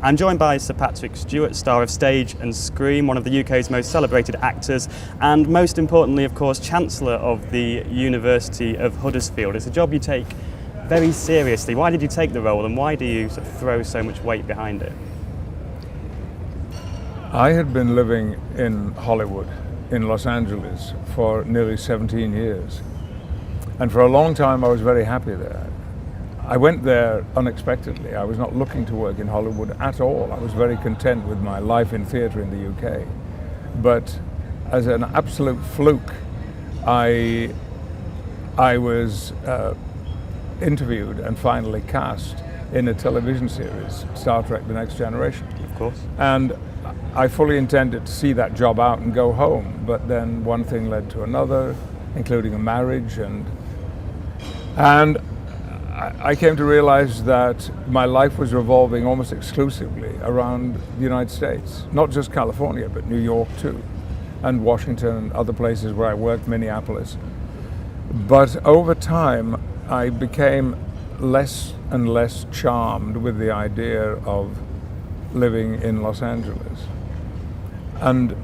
I'm joined by Sir Patrick Stewart, star of stage and screen, one of the UK's most celebrated actors, and most importantly, of course, Chancellor of the University of Huddersfield. It's a job you take very seriously. Why did you take the role, and why do you sort of throw so much weight behind it? I had been living in Hollywood, in Los Angeles, for nearly 17 years. And for a long time I was very happy there. I went there unexpectedly. I was not looking to work in Hollywood at all. I was very content with my life in theatre in the UK. But as an absolute fluke, I was interviewed and finally cast in a television series, Star Trek: The Next Generation. Of course. And I fully intended to see that job out and go home, but then one thing led to another, including a marriage, and I came to realize that my life was revolving almost exclusively around the United States, not just California, but New York too, and Washington and other places where I worked, Minneapolis. But over time, I became less and less charmed with the idea of living in Los Angeles. And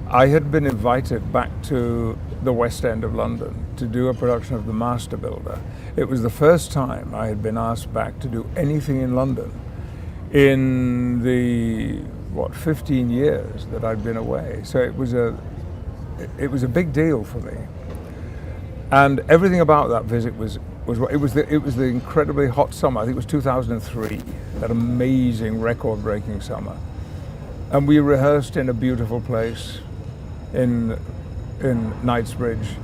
I had been invited back to the West End of London to do a production of The Master Builder. It was the first time I had been asked back to do anything in London in the, 15 years that I'd been away. So it was a big deal for me. And everything about that visit was the incredibly hot summer. I think it was 2003, that amazing record-breaking summer. And we rehearsed in a beautiful place in Knightsbridge.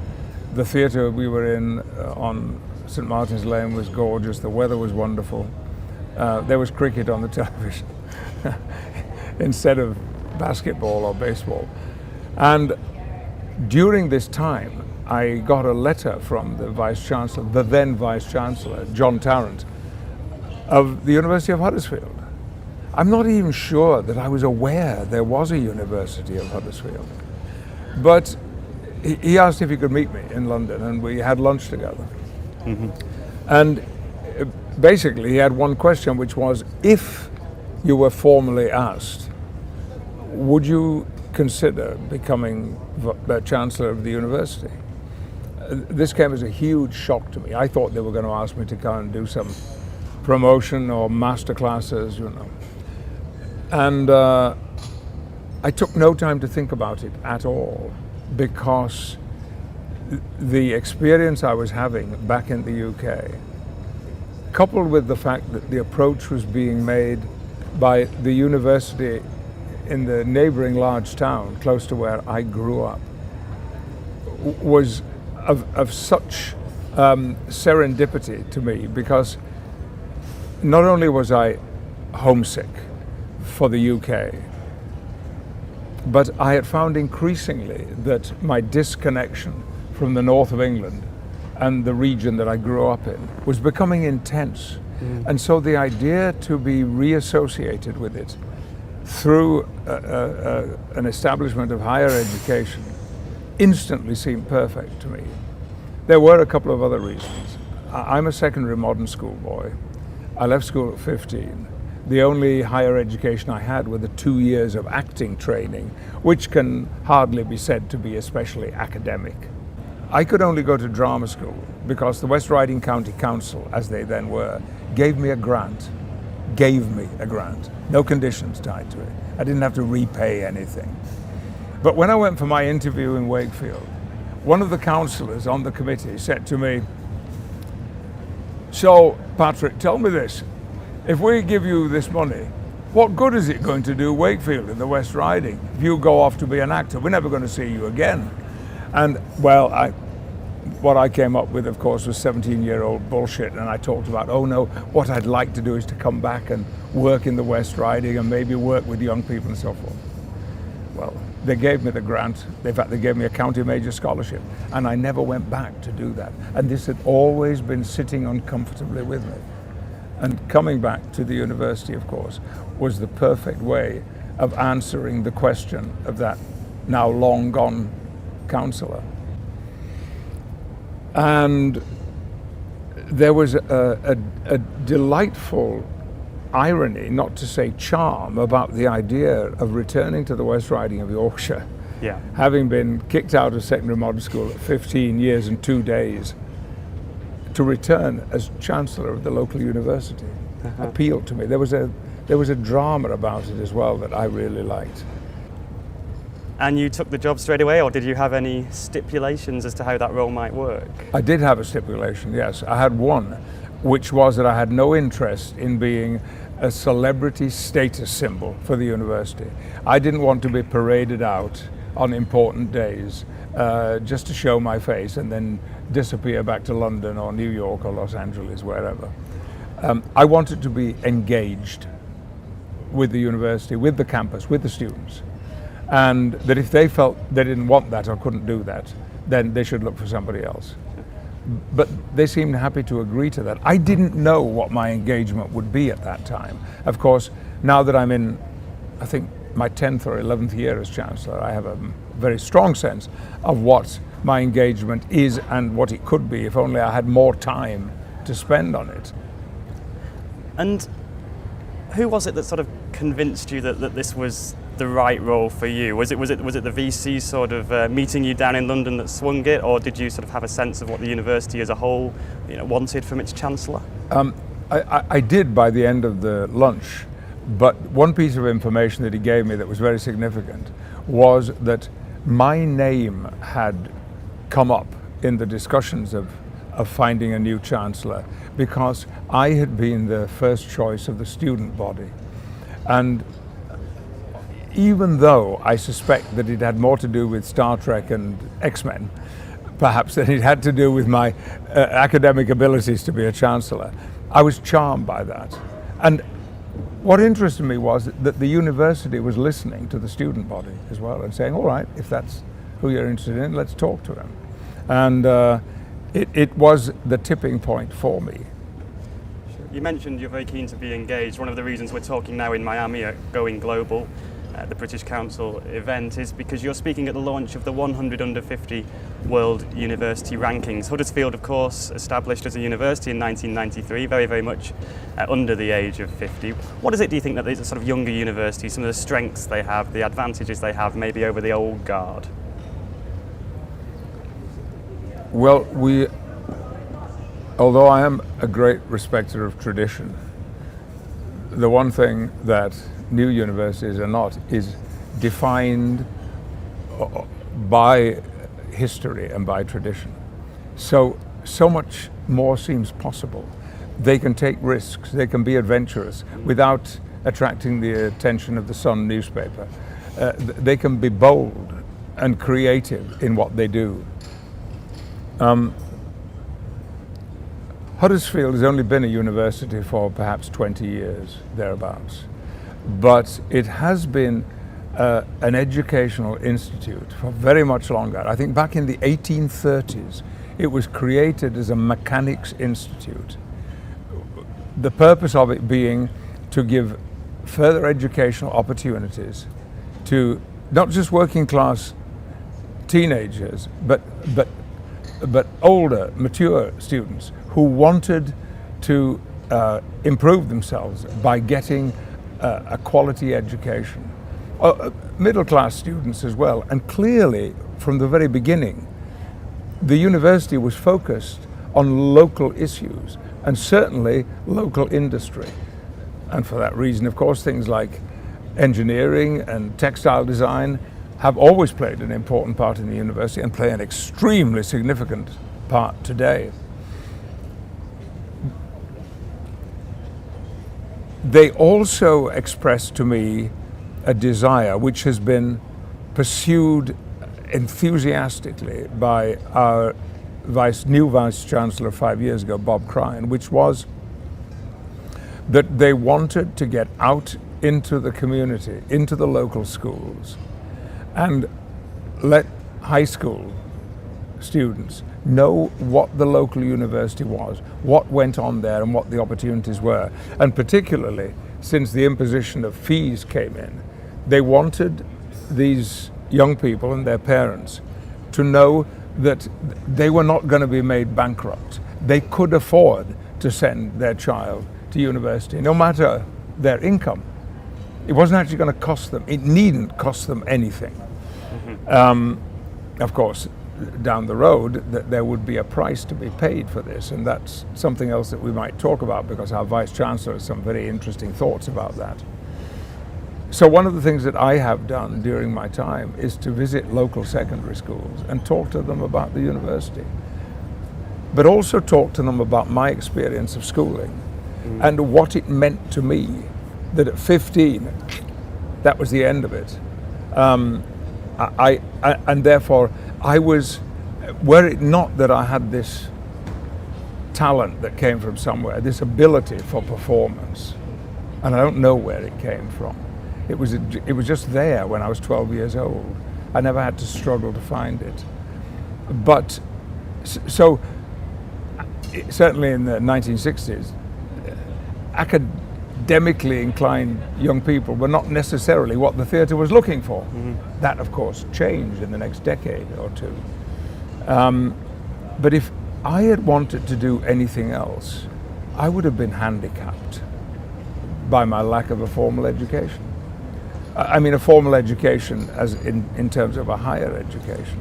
The theatre we were in on St Martin's Lane was gorgeous. The weather was wonderful. There was cricket on the television instead of basketball or baseball. And during this time, I got a letter from the Vice-Chancellor, the then Vice-Chancellor, John Tarrant, of the University of Huddersfield. I'm not even sure that I was aware there was a University of Huddersfield. But he asked if he could meet me in London, and we had lunch together. Mm-hmm. And basically he had one question, which was, if you were formally asked, would you consider becoming the Chancellor of the University? This came as a huge shock to me. I thought they were going to ask me to come and do some promotion or master classes, you know. And I took no time to think about it at all, because the experience I was having back in the UK, coupled with the fact that the approach was being made by the university in the neighbouring large town close to where I grew up, was of such serendipity to me, because not only was I homesick for the UK, but I had found increasingly that my disconnection from the north of England and the region that I grew up in was becoming intense. And so the idea to be reassociated with it through an establishment of higher education instantly seemed perfect to me. There were a couple of other reasons. I'm a secondary modern school boy. I left school at 15. The only higher education I had were the 2 years of acting training, which can hardly be said to be especially academic. I could only go to drama school because the West Riding County Council, as they then were, gave me a grant. No conditions tied to it. I didn't have to repay anything. But when I went for my interview in Wakefield, one of the councillors on the committee said to me, "So, Patrick, tell me this. If we give you this money, what good is it going to do Wakefield in the West Riding if you go off to be an actor? We're never going to see you again." And, well, what I came up with, of course, was 17-year-old bullshit, and I talked about, oh no, what I'd like to do is to come back and work in the West Riding and maybe work with young people and so forth. Well, they gave me the grant. In fact, they gave me a county major scholarship, and I never went back to do that. And this had always been sitting uncomfortably with me. And coming back to the university, of course, was the perfect way of answering the question of that now long gone councillor. And there was a delightful irony, not to say charm, about the idea of returning to the West Riding of Yorkshire, having been kicked out of secondary modern school at 15 years and 2 days, to return as Chancellor of the local university appealed to me. There was a drama about it as well that I really liked. And you took the job straight away, or did you have any stipulations as to how that role might work? I did have a stipulation, yes. I had one, which was that I had no interest in being a celebrity status symbol for the university. I didn't want to be paraded out on important days just to show my face and then disappear back to London or New York or Los Angeles, wherever. I wanted to be engaged with the university, with the campus, with the students. And that if they felt they didn't want that or couldn't do that, then they should look for somebody else. But they seemed happy to agree to that. I didn't know what my engagement would be at that time. Of course, now that I'm in, I think, my 10th or 11th year as Chancellor, I have a very strong sense of what my engagement is and what it could be if only I had more time to spend on it. And who was it that sort of convinced you that this was the right role for you? Was it the VC sort of meeting you down in London that swung it, or did you sort of have a sense of what the university as a whole, wanted from its Chancellor? I did by the end of the lunch, but one piece of information that he gave me that was very significant was that my name had come up in the discussions of finding a new Chancellor because I had been the first choice of the student body. And even though I suspect that it had more to do with Star Trek and X-Men, perhaps, than it had to do with my academic abilities to be a Chancellor, I was charmed by that. And what interested me was that the university was listening to the student body as well and saying, all right, if that's who you're interested in, let's talk to him. And it was the tipping point for me. You mentioned you're very keen to be engaged. One of the reasons we're talking now in Miami at Going Global, the British Council event, is because you're speaking at the launch of the 100 under 50 World University Rankings. Huddersfield, of course, established as a university in 1993, very, very much under the age of 50. What is it, do you think, that these sort of younger universities, some of the strengths they have, the advantages they have maybe over the old guard? Well, although I am a great respecter of tradition, the one thing that new universities are not is defined by history and by tradition. So much more seems possible. They can take risks, they can be adventurous without attracting the attention of the Sun newspaper. They can be bold and creative in what they do. Huddersfield has only been a university for perhaps 20 years, thereabouts. But it has been an educational institute for very much longer. I think back in the 1830s, it was created as a mechanics institute. The purpose of it being to give further educational opportunities to not just working class teenagers, but older, mature students who wanted to improve themselves by getting a quality education. Middle-class students as well. And clearly, from the very beginning, the university was focused on local issues and certainly local industry. And for that reason, of course, things like engineering and textile design have always played an important part in the university and play an extremely significant part today. They also expressed to me a desire which has been pursued enthusiastically by our new Vice Chancellor 5 years ago, Bob Cryan, which was that they wanted to get out into the community, into the local schools, and let high school students know what the local university was, what went on there and what the opportunities were. And particularly since the imposition of fees came in, they wanted these young people and their parents to know that they were not going to be made bankrupt. They could afford to send their child to university, no matter their income. It wasn't actually going to cost them. It needn't cost them anything. Of course, down the road, there would be a price to be paid for this, and that's something else that we might talk about, because our Vice Chancellor has some very interesting thoughts about that. So one of the things that I have done during my time is to visit local secondary schools and talk to them about the university, but also talk to them about my experience of schooling and what it meant to me that at 15, that was the end of it. And therefore, I was, were it not that I had this talent that came from somewhere, this ability for performance, and I don't know where it came from. It was just there when I was 12 years old. I never had to struggle to find it. But, so, certainly in the 1960s, academically inclined young people were not necessarily what the theatre was looking for. That, of course, changed in the next decade or two. But if I had wanted to do anything else, I would have been handicapped by my lack of a formal education. I mean, a formal education as in terms of a higher education.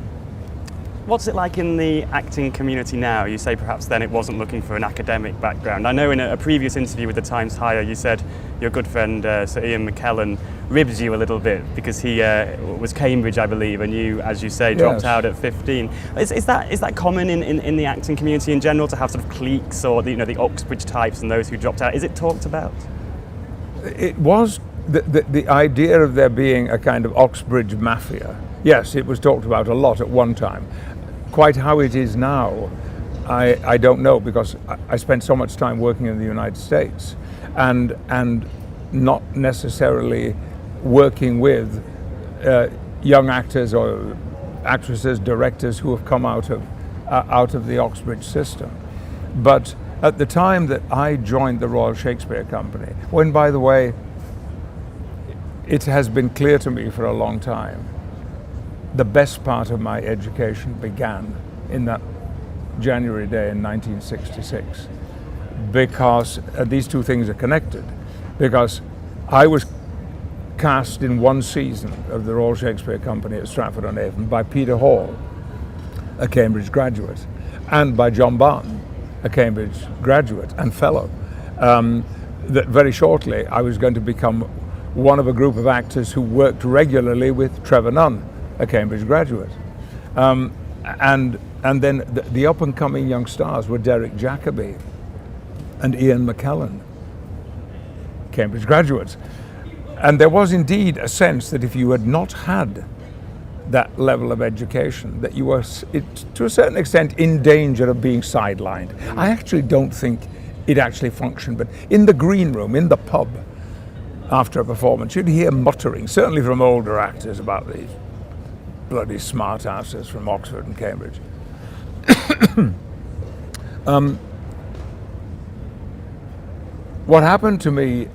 What's it like in the acting community now? You say perhaps then it wasn't looking for an academic background. I know in a previous interview with the Times Higher you said your good friend Sir Ian McKellen ribbed you a little bit because he was Cambridge, I believe, and you, as you say, dropped out at 15. Is that common in the acting community in general, to have sort of cliques, or the Oxbridge types and those who dropped out? Is it talked about? It was the idea of there being a kind of Oxbridge Mafia. Yes, it was talked about a lot at one time. Quite how it is now, I don't know, because I spent so much time working in the United States and not necessarily working with young actors or actresses, directors who have come out of the Oxbridge system. But at the time that I joined the Royal Shakespeare Company, when, by the way, it has been clear to me for a long time, the best part of my education began in that January day in 1966, because these two things are connected. Because I was cast in one season of the Royal Shakespeare Company at Stratford-on-Avon by Peter Hall, a Cambridge graduate, and by John Barton, a Cambridge graduate and fellow. That very shortly I was going to become one of a group of actors who worked regularly with Trevor Nunn, a Cambridge graduate. And then the up-and-coming young stars were Derek Jacobi and Ian McKellen, Cambridge graduates. And there was indeed a sense that if you had not had that level of education, that you were, to a certain extent, in danger of being sidelined. I actually don't think it actually functioned, but in the green room, in the pub, after a performance, you'd hear muttering, certainly from older actors, about these bloody smart asses from Oxford and Cambridge. What happened to me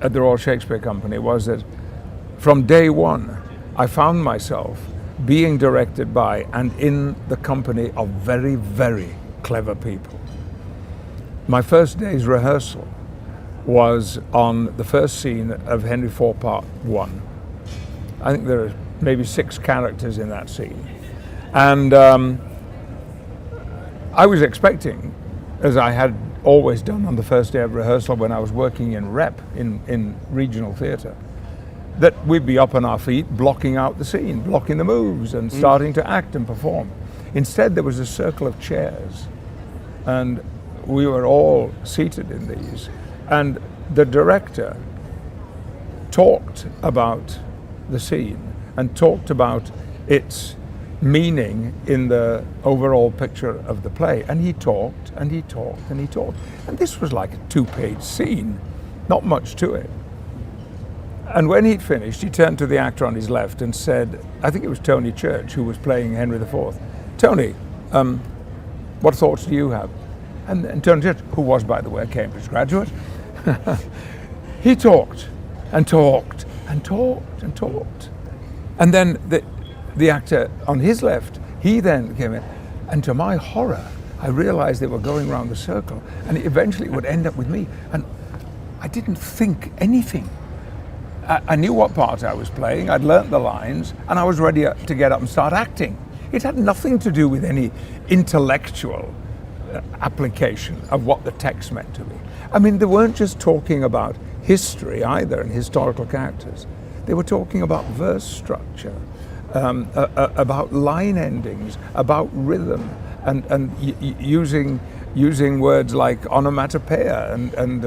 at the Royal Shakespeare Company was that from day one, I found myself being directed by and in the company of very, very clever people. My first day's rehearsal was on the first scene of Henry IV Part 1. I think there are maybe 6 characters in that scene. And I was expecting, as I had always done on the first day of rehearsal when I was working in rep in regional theatre, that we'd be up on our feet, blocking out the scene, blocking the moves, and starting to act and perform. Instead, there was a circle of chairs, and we were all seated in these. And the director talked about the scene and talked about its meaning in the overall picture of the play. And he talked, and he talked, and he talked. And this was like a 2-page scene, not much to it. And when he'd finished, he turned to the actor on his left and said, I think it was Tony Church, who was playing Henry IV. Tony, what thoughts do you have? And Tony Church, who was, by the way, a Cambridge graduate, he talked and talked and talked and talked. And then the actor on his left, he then came in, and to my horror, I realized they were going around the circle, and eventually it would end up with me. And I didn't think anything. I knew what part I was playing, I'd learnt the lines, and I was ready to get up and start acting. It had nothing to do with any intellectual application of what the text meant to me. I mean, they weren't just talking about history either and historical characters. They were talking about verse structure, about line endings, about rhythm, and using words like onomatopoeia and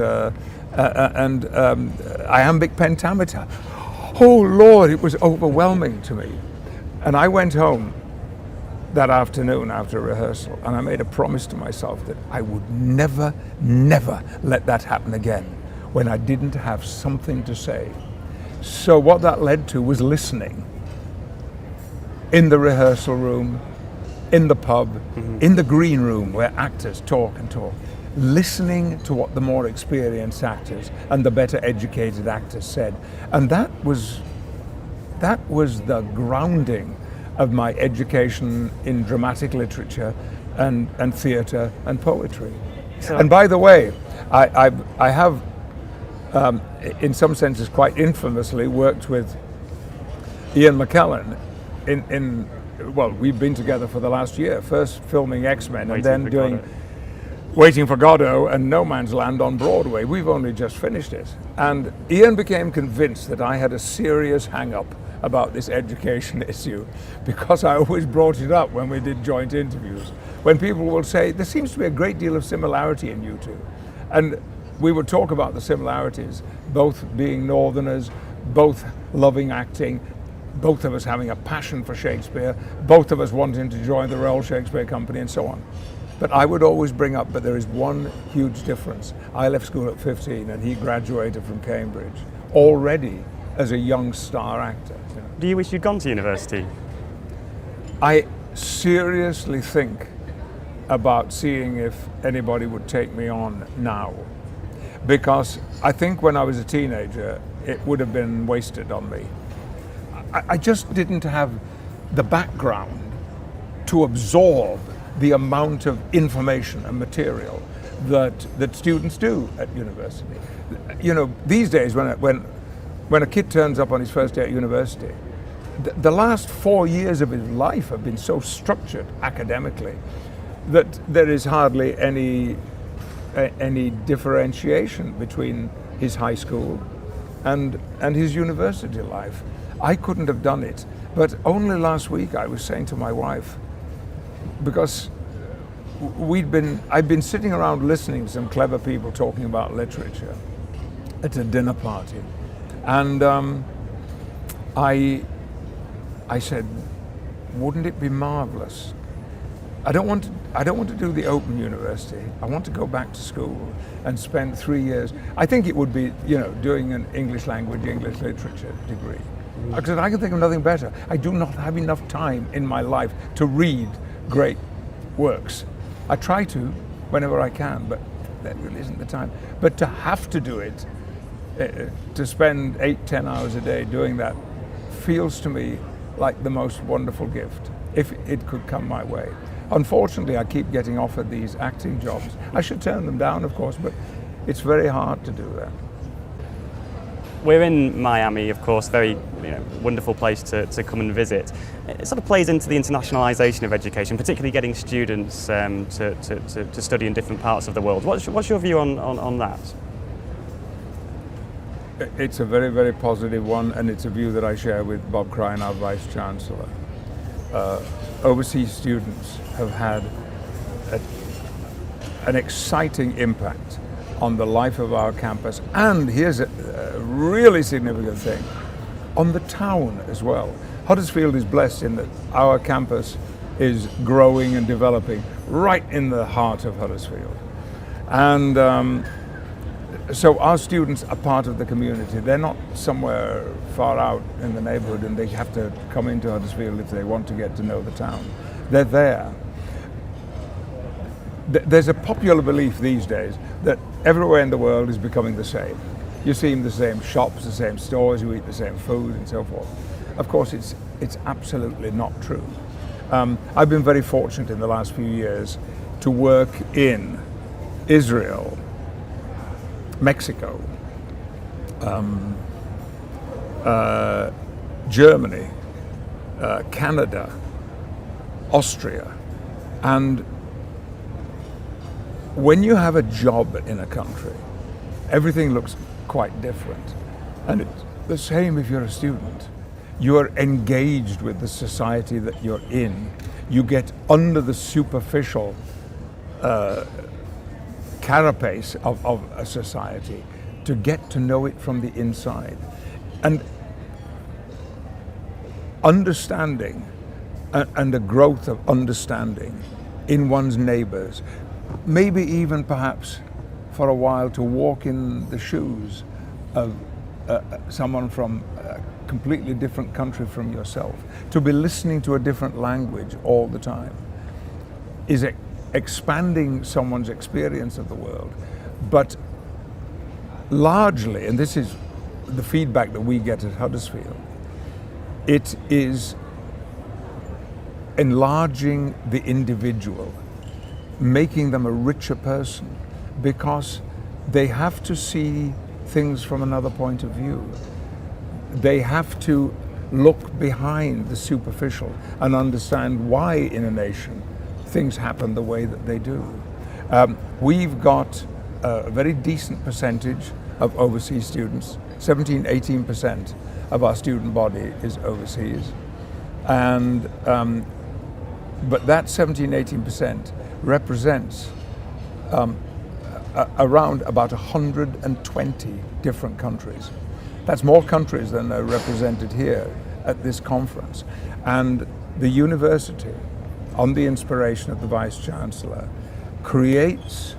iambic pentameter. Oh Lord, it was overwhelming to me. And I went home that afternoon after rehearsal, and I made a promise to myself that I would never, never let that happen again when I didn't have something to say. So what that led to was listening in the rehearsal room, in the pub, in the green room where actors talk and talk, listening to what the more experienced actors and the better educated actors said. And that was the grounding of my education in dramatic literature and theatre and poetry. So, and by the way, I have, in some senses quite infamously, worked with Ian McKellen well, we've been together for the last year, first filming X-Men and then doing Waiting for Godot and No Man's Land on Broadway. We've only just finished it. And Ian became convinced that I had a serious hang-up about this education issue because I always brought it up when we did joint interviews. When people will say, there seems to be a great deal of similarity in you two. And we would talk about the similarities, both being Northerners, both loving acting, both of us having a passion for Shakespeare, both of us wanting to join the Royal Shakespeare Company and so on. But I would always bring up, but there is one huge difference. I left school at 15 and he graduated from Cambridge already as a young star actor. You know. Do you wish you'd gone to university? I seriously think about seeing if anybody would take me on now. Because I think when I was a teenager, it would have been wasted on me. I just didn't have the background to absorb the amount of information and material that students do at university. You know, these days when a kid turns up on his first day at university, the last 4 years of his life have been so structured academically that there is hardly any differentiation between his high school and his university life. I couldn't have done it, but only last week I was saying to my wife, because I'd been sitting around listening to some clever people talking about literature at a dinner party, and I said, wouldn't it be marvelous? I don't want to do the Open University. I want to go back to school and spend 3 years. I think it would be, you know, doing an English language, English literature degree. Because I can think of nothing better. I do not have enough time in my life to read great works. I try to whenever I can, but that really isn't the time. But to have to do it, to spend 8-10 hours a day doing that, feels to me like the most wonderful gift, if it could come my way. Unfortunately, I keep getting offered these acting jobs. I should turn them down, of course, but it's very hard to do that. We're in Miami, of course, very wonderful place to come and visit. It sort of plays into the internationalisation of education, particularly getting students to study in different parts of the world. What's your view on that? It's a very, very positive one, and it's a view that I share with Bob Crine, our Vice Chancellor. Overseas students have had an exciting impact on the life of our campus, and here's a really significant thing, on the town as well. Huddersfield is blessed in that our campus is growing and developing right in the heart of Huddersfield. And so our students are part of the community. They're not somewhere far out in the neighborhood and they have to come into Huddersfield if they want to get to know the town. They're there. There's a popular belief these days that everywhere in the world is becoming the same. You see in the same shops, the same stores, you eat the same food and so forth. Of course, it's absolutely not true. I've been very fortunate in the last few years to work in Israel, Mexico, Germany, Canada, Austria. And when you have a job in a country, everything looks quite different. And it's the same if you're a student. You're engaged with the society that you're in. You get under the superficial carapace of a society to get to know it from the inside. And understanding and the growth of understanding in one's neighbors, maybe even perhaps for a while to walk in the shoes of someone from a completely different country from yourself, to be listening to a different language all the time, is expanding someone's experience of the world. But largely, and this is the feedback that we get at Huddersfield, it is enlarging the individual, making them a richer person, because they have to see things from another point of view. They have to look behind the superficial and understand why in a nation things happen the way that they do. We've got a very decent percentage of overseas students. 17-18% of our student body is overseas. And but that 17-18% represents around about 120 different countries. That's more countries than are represented here at this conference. And the university, on the inspiration of the Vice Chancellor, creates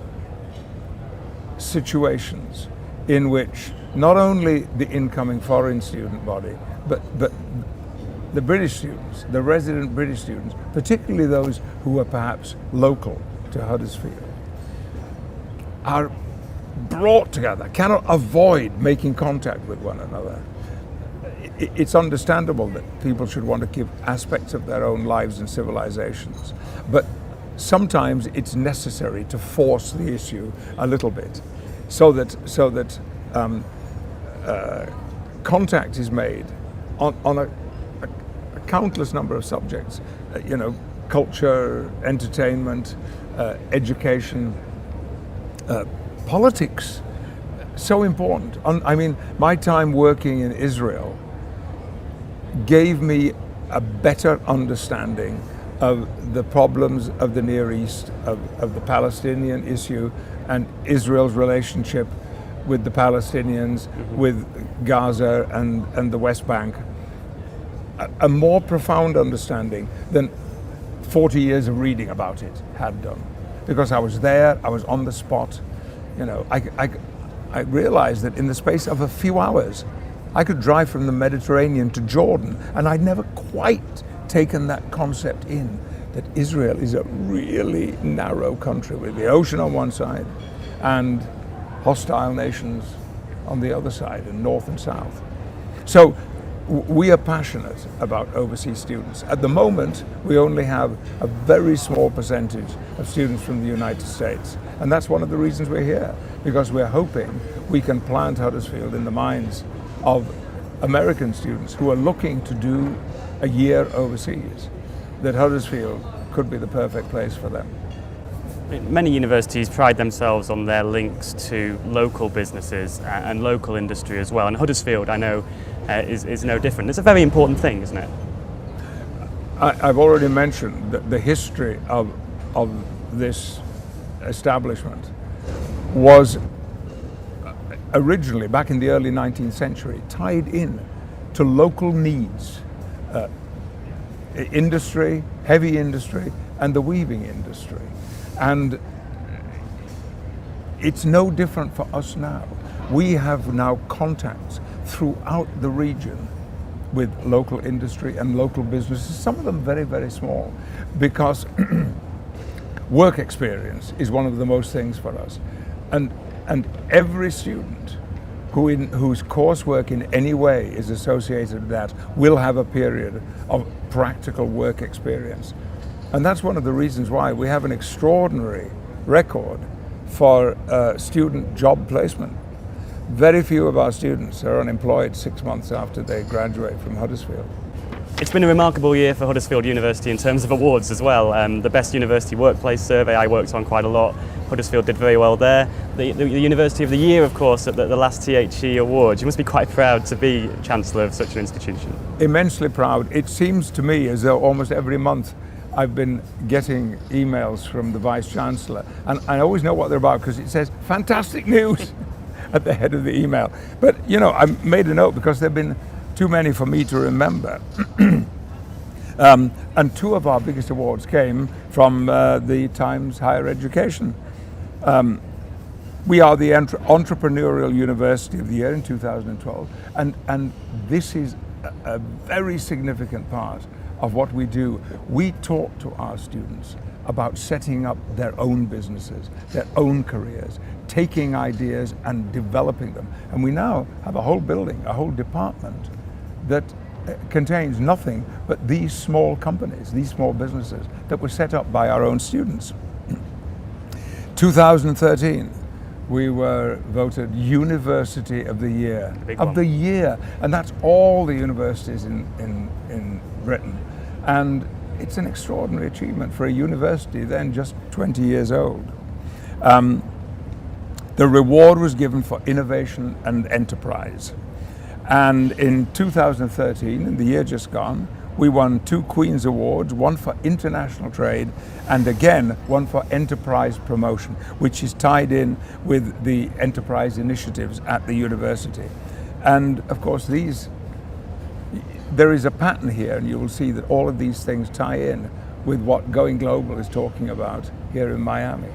situations in which not only the incoming foreign student body, but the British students, the resident British students, particularly those who are perhaps local to Huddersfield, are brought together, cannot avoid making contact with one another. It's understandable that people should want to keep aspects of their own lives and civilizations, but sometimes it's necessary to force the issue a little bit, so that contact is made on a countless number of subjects, culture, entertainment, education, politics, so important. I mean, my time working in Israel gave me a better understanding of the problems of the Near East, of the Palestinian issue and Israel's relationship with the Palestinians, with Gaza and the West Bank. A more profound understanding than 40 years of reading about it had done. Because I was there, I was on the spot. I realized that in the space of a few hours, I could drive from the Mediterranean to Jordan, and I'd never quite taken that concept in, that Israel is a really narrow country with the ocean on one side and hostile nations on the other side, and north and south. So we are passionate about overseas students. At the moment, we only have a very small percentage of students from the United States. And that's one of the reasons we're here, because we're hoping we can plant Huddersfield in the minds of American students who are looking to do a year overseas, that Huddersfield could be the perfect place for them. Many universities pride themselves on their links to local businesses and local industry as well, and Huddersfield, I know, is no different. It's a very important thing, isn't it? I've already mentioned the history of this establishment was originally, back in the early 19th century, tied in to local needs, industry, heavy industry, and the weaving industry. And it's no different for us now. We have now contacts throughout the region with local industry and local businesses, some of them very, very small, because work experience is one of the most things for us. And every student whose coursework in any way is associated with that will have a period of practical work experience. And that's one of the reasons why we have an extraordinary record for student job placement. very few of our students are unemployed 6 months after they graduate from Huddersfield. It's been a remarkable year for Huddersfield University in terms of awards as well. The Best University Workplace Survey I worked on quite a lot. Huddersfield did very well there. The University of the Year, of course, at the last THE Awards. You must be quite proud to be Chancellor of such an institution. Immensely proud. It seems to me as though almost every month I've been getting emails from the Vice-Chancellor, and I always know what they're about because it says, fantastic news, at the head of the email. But, you know, I made a note because there have been too many for me to remember. And two of our biggest awards came from the Times Higher Education. We are the Entrepreneurial University of the Year in 2012, and this is a very significant part of what we do. We talk to our students about setting up their own businesses, their own careers, taking ideas and developing them. And we now have a whole building, a whole department that contains nothing but these small companies, these small businesses that were set up by our own students. 2013, we were voted University of the Year. Of the year. And that's all the universities in Britain. And it's an extraordinary achievement for a university then just 20 years old. The reward was given for innovation and enterprise. And in 2013, in the year just gone, we won 2 Queen's Awards, one for international trade and again one for enterprise promotion, which is tied in with the enterprise initiatives at the university. And of course there is a pattern here, and you will see that all of these things tie in with what Going Global is talking about here in Miami.